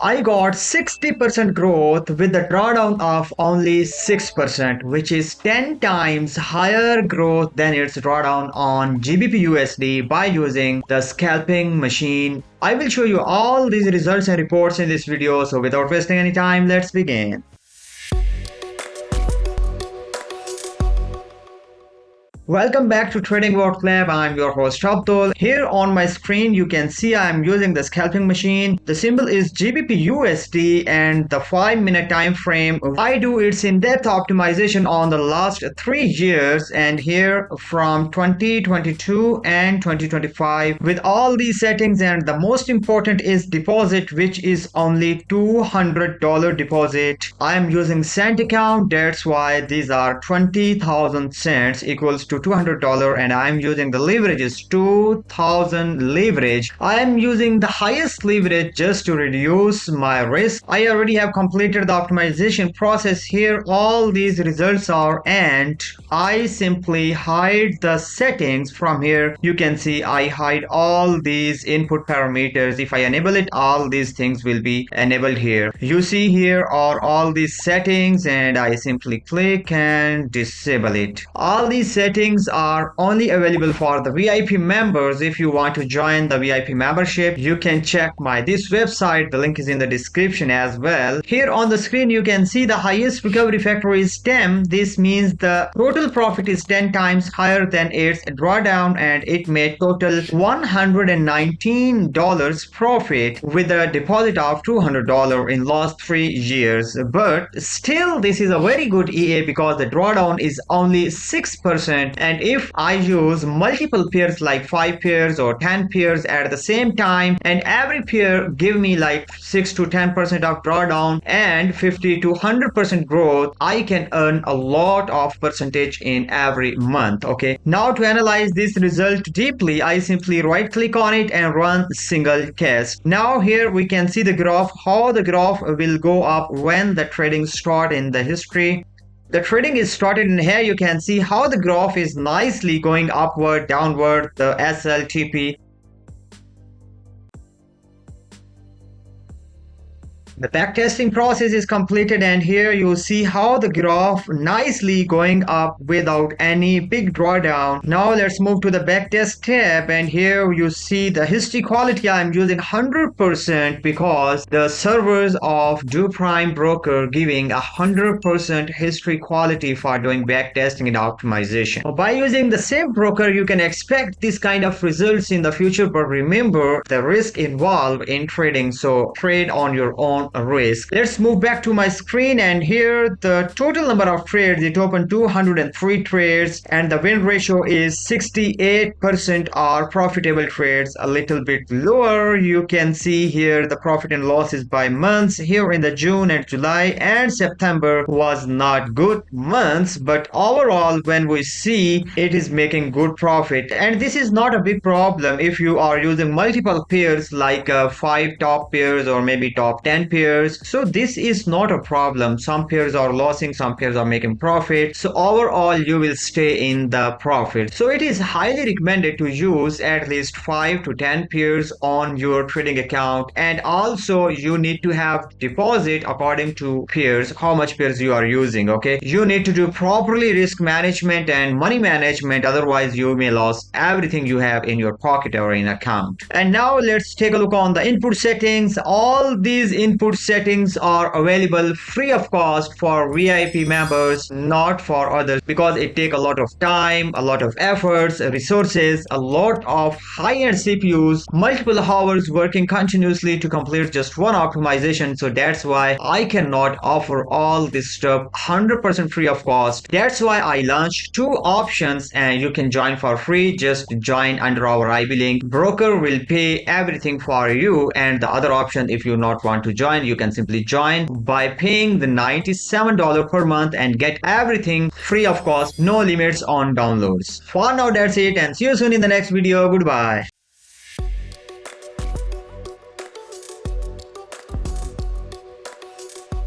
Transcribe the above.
I got 60% growth with the drawdown of only 6%, which is 10 times higher growth than its drawdown on GBPUSD by using the scalping machine. I will show you all these results and reports in this video, so without wasting any time, let's begin. Welcome back to TradingBotLab. I'm your host Abdul. Here on my screen you can see I'm using the scalping machine. The symbol is GBPUSD and the 5-minute time frame. I do its in-depth optimization on the last 3 years and here from 2022 and 2025 with all these settings, and the most important is deposit, which is only $200 deposit. I am using cent account, that's why these are 20,000 cents equals to $200, and I am using the leverage is 2000 leverage. I am using the highest leverage just to reduce my risk. I already have completed the optimization process. Here all these results are, and I simply hide the settings. From here you can see I hide all these input parameters. If I enable it, all these things will be enabled here. You see here are all these settings, and I simply click and disable it. All these settings are only available for the VIP members. If you want to join the VIP membership, you can check this website. The link is in the description as well. Here on the screen you can see the highest recovery factor is 10. This means the total profit is 10 times higher than its drawdown, and it made total $119 profit with a deposit of $200 in last 3 years. But still this is a very good EA because the drawdown is only 6%, and if I use multiple pairs like 5 pairs or 10 pairs at the same time, and every pair give me like 6 to 10% of drawdown and 50 to 100% growth, I can earn a lot of percentage in every month. Okay, now to analyze this result deeply, I simply right click on it and run single case. Now here we can see the graph, how the graph will go up when the trading start in the history. The trading is started in here. You can see how the graph is nicely going upward, downward, the SLTP. The backtesting process is completed, and here you see how the graph nicely going up without any big drawdown. Now let's move to the backtest tab, and here you see the history quality. I'm using 100% because the servers of DoPrime broker giving 100% history quality for doing backtesting and optimization. By using the same broker you can expect this kind of results in the future, but remember the risk involved in trading, so trade on your own risk. Let's move back to my screen, and here the total number of trades, it opened 203 trades and the win ratio is 68%. Are profitable trades, a little bit lower. You can see here the profit and losses by months. Here in the June and July and September was not good months, but overall when we see it is making good profit, and this is not a big problem if you are using multiple pairs like 5 top pairs or maybe top 10 pairs. So this is not a problem. Some pairs are losing, some pairs are making profit, so overall you will stay in the profit. So it is highly recommended to use at least 5 to 10 pairs on your trading account, and also you need to have deposit according to pairs, how much pairs you are using. Okay, you need to do properly risk management and money management, otherwise you may lose everything you have in your pocket or in account. And now let's take a look on the input settings. All these input settings are available free of cost for VIP members, not for others, because it takes a lot of time, a lot of efforts, resources, a lot of high-end CPUs, multiple hours working continuously to complete just one optimization. So that's why I cannot offer all this stuff 100% free of cost. That's why I launched 2 options, and you can join for free. Just join under our IB link. Broker will pay everything for you, and the other option, if you not want to join, you can simply join by paying the $97 per month and get everything free of cost, no limits on downloads. For now that's it, and see you soon in the next video. Goodbye.